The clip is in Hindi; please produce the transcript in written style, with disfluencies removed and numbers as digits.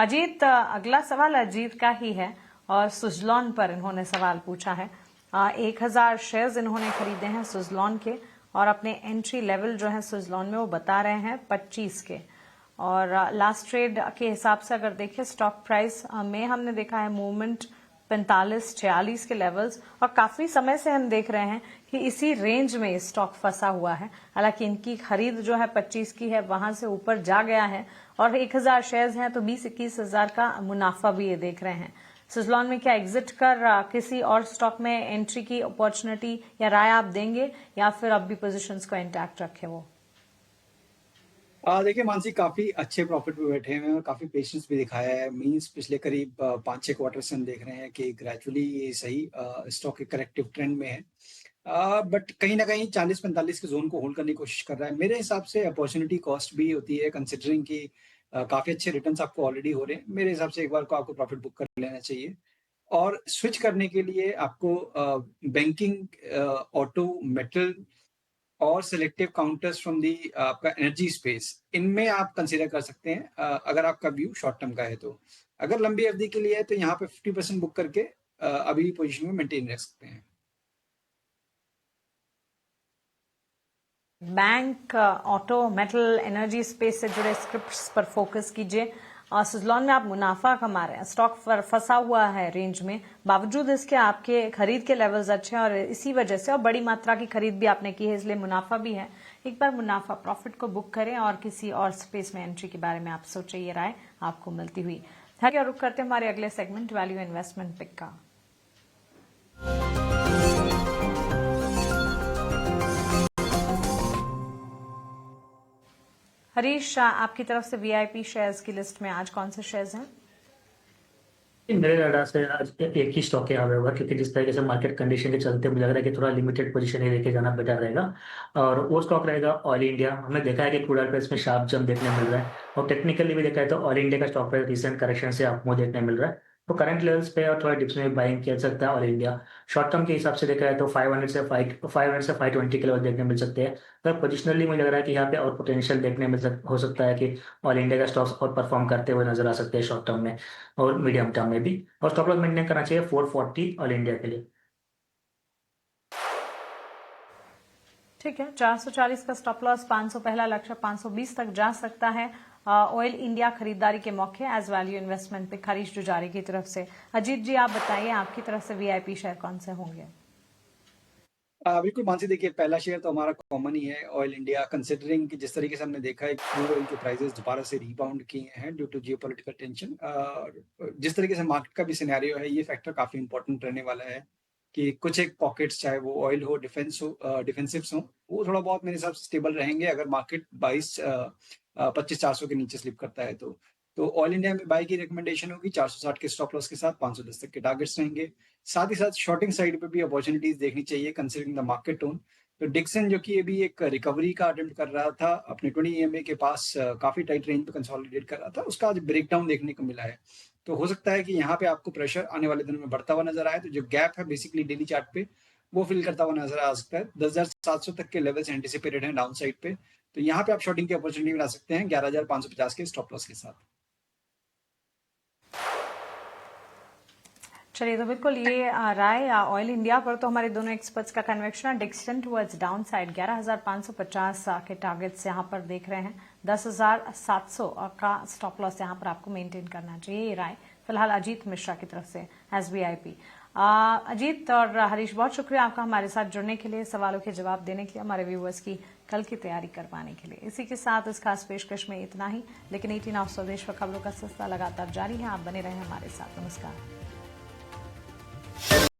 अजीत, अगला सवाल अजीत का ही है और सुजलॉन पर इन्होंने सवाल पूछा है। 1000 शेयर्स इन्होंने खरीदे हैं सुजलॉन के और अपने एंट्री लेवल जो है सुजलॉन में वो बता रहे हैं 25 के। और लास्ट ट्रेड के हिसाब से अगर देखें स्टॉक प्राइस में हमने देखा है मूवमेंट 45-46 के लेवल्स, और काफी समय से हम देख रहे हैं कि इसी रेंज में स्टॉक फंसा हुआ है। हालांकि इनकी खरीद जो है 25 की है, वहां से ऊपर जा गया है और 1000 शेयर्स हैं तो 20-21 हजार का मुनाफा भी ये देख रहे हैं। सुजलॉन में क्या एग्जिट कर किसी और स्टॉक में एंट्री की अपॉर्चुनिटी या राय आप देंगे, या फिर अब भी पोजीशंस को इंटैक्ट रखे वो? देखिए मानसी काफ़ी अच्छे प्रॉफिट पे बैठे हुए हैं और काफ़ी पेशेंस भी दिखाया है। मीन्स पिछले करीब 5-6 क्वार्टर से हम देख रहे हैं कि ग्रेजुअली ये सही स्टॉक एक करेक्टिव ट्रेंड में है। बट कहीं न कहीं 40-45 के ज़ोन को होल्ड करने की कोशिश कर रहा है। मेरे हिसाब से अपॉर्च्युनिटी कॉस्ट भी होती है कंसिडरिंग कि काफ़ी अच्छे रिटर्न्स आपको ऑलरेडी हो रहे हैं। मेरे हिसाब से एक बार को आपको प्रॉफिट बुक कर लेना चाहिए और स्विच करने के लिए आपको बैंकिंग, ऑटो, मेटल और सिलेक्टिव काउंटर्स फ्रॉम दी आपका एनर्जी स्पेस, इनमें आप कंसीडर कर सकते हैं अगर आपका व्यू शॉर्ट टर्म का है तो। अगर लंबी अवधि के लिए है तो यहाँ पे 50% बुक करके अभी पोजीशन में मेंटेन रख सकते हैं। Bank, auto, metal, energy space से जुड़े स्क्रिप्ट्स पर फोकस कीजिए। सुजलॉन में आप मुनाफा कमा रहे हैं, स्टॉक फंसा हुआ है रेंज में, बावजूद इसके आपके खरीद के लेवल्स अच्छे हैं और इसी वजह से और बड़ी मात्रा की खरीद भी आपने की है, इसलिए मुनाफा भी है। एक बार मुनाफा प्रॉफिट को बुक करें और किसी और स्पेस में एंट्री के बारे में आप सोचें, ये राय आपको मिलती हुई। रुक करते हैं हमारे अगले सेगमेंट वैल्यू इन्वेस्टमेंट पिक का। हरीश, आपकी तरफ से वीआईपी शेयर्स की लिस्ट में आज कौन से शेयर्स हैं? मेरे डाटा से आज एक ही स्टॉक यहाँ होगा, क्योंकि जिस तरीके से मार्केट कंडीशन के चलते मुझे लग रहा है कि थोड़ा लिमिटेड पोजीशन ही लेके जाना बेटर रहेगा। और वो स्टॉक रहेगा ऑयल इंडिया। हमने देखा है कि क्रूड ऑयल प्राइस में शार्प जंप देखने मिल रहा है और टेक्निकली भी देखा है तो ऑयल इंडिया का स्टॉक प्राइस रिसेंट करेक्शन से आपको देखने मिल रहा है। तो करंट लेवल्स पे और थोड़ा डिप्स में बाइंग किया सकता है ऑयल इंडिया। शॉर्ट टर्म के हिसाब से देखा है तो 500 से 520 के लेवल देखने मिल सकते हैं। तो पोजिशनली मुझे लग रहा है कि यहाँ पे और पोटेंशियल देखने हो सकता है कि ऑयल इंडिया का स्टॉक्स और परफॉर्म करते हुए नजर आ सकते हैं शॉर्ट टर्म में और मीडियम टर्म में भी। और स्टॉप लॉस मेंटेन करना चाहिए 440 ऑल इंडिया के लिए। ठीक है, 440 का स्टॉप लॉस, 500 पहला लक्ष्य, 520 तक जा सकता है। ऑयल इंडिया खरीदारी के मौके एज वैल्यू इन्वेस्टमेंट पे हरीश जुजारी की तरफ से। अजीत जी, आप बताइए आपकी तरफ से वीआईपी शेयर कौन से होंगे? बिल्कुल मानसी, देखिए पहला शेयर तो हमारा कॉमन ही है ऑयल इंडिया, कंसिडरिंग कि जिस तरीके से हमने देखा है क्रूड ऑयल के प्राइसेस दोबारा से रीबाउंड किए हैं ड्यू टू जियोपॉलिटिकल टेंशन। जिस तरीके से मार्केट का भी सिनेरियो है, ये फैक्टर काफी इंपॉर्टेंट रहने वाला है कि कुछ एक पॉकेट्स, चाहे वो ऑयल हो, डिफेंसिव्स हो, वो थोड़ा बहुत मेरे हिसाब से स्टेबल रहेंगे अगर मार्केट 25-400 के नीचे स्लिप करता है तो ऑयल इंडिया में बाय की रिकमेंडेशन होगी 460 के स्टॉप लॉस के साथ, 510 तक के टारगेट्स रहेंगे। साथ ही साथ शॉर्टिंग साइड पे भी अपॉर्चुनिटीज देखनी चाहिए कंसीडरिंग द मार्केट टोन। तो डिक्सन जो कि अभी एक रिकवरी का अटेम्प्ट कर रहा था अपने 20 EMA के पास, काफी टाइट रेंज पे कंसोलिडेट कर रहा था, उसका आज ब्रेकडाउन देखने को मिला है। तो हो सकता है कि यहाँ पे आपको प्रेशर आने वाले दिनों में बढ़ता हुआ नजर आए। तो जो गैप है बेसिकली डेली चार्ट पे, वो फिल करता हुआ नजर आ सकता है। 10,700 तक के लेवल्स एंटिसिपेटेड हैं डाउन साइड पे, तो यहाँ पे आप शॉर्टिंग की अपॉर्चुनिटी बना सकते हैं 11,550 के स्टॉप लॉस के साथ। चलिए, तो बिल्कुल ये राय ऑयल इंडिया पर तो हमारे दोनों एक्सपर्ट्स का कन्वेक्शन है। डिक्सन टुवर्ड्स डाउन साइड 11,550 के टारगेट्स यहाँ पर देख रहे हैं। 10,700 का स्टॉप लॉस यहाँ पर आपको मेंटेन करना चाहिए, ये राय फिलहाल अजीत मिश्रा की तरफ से एज वीआईपी। अजीत और हरीश, बहुत शुक्रिया आपका हमारे साथ जुड़ने के लिए, सवालों के जवाब देने के लिए, हमारे व्यूअर्स की कल की तैयारी करवाने के लिए। इसी के साथ इस खास पेशकश में इतना ही, लेकिन 18 ऑफ स्वदेश पर खबरों का सिलसिला लगातार जारी है। आप बने रहें हमारे साथ। नमस्कार।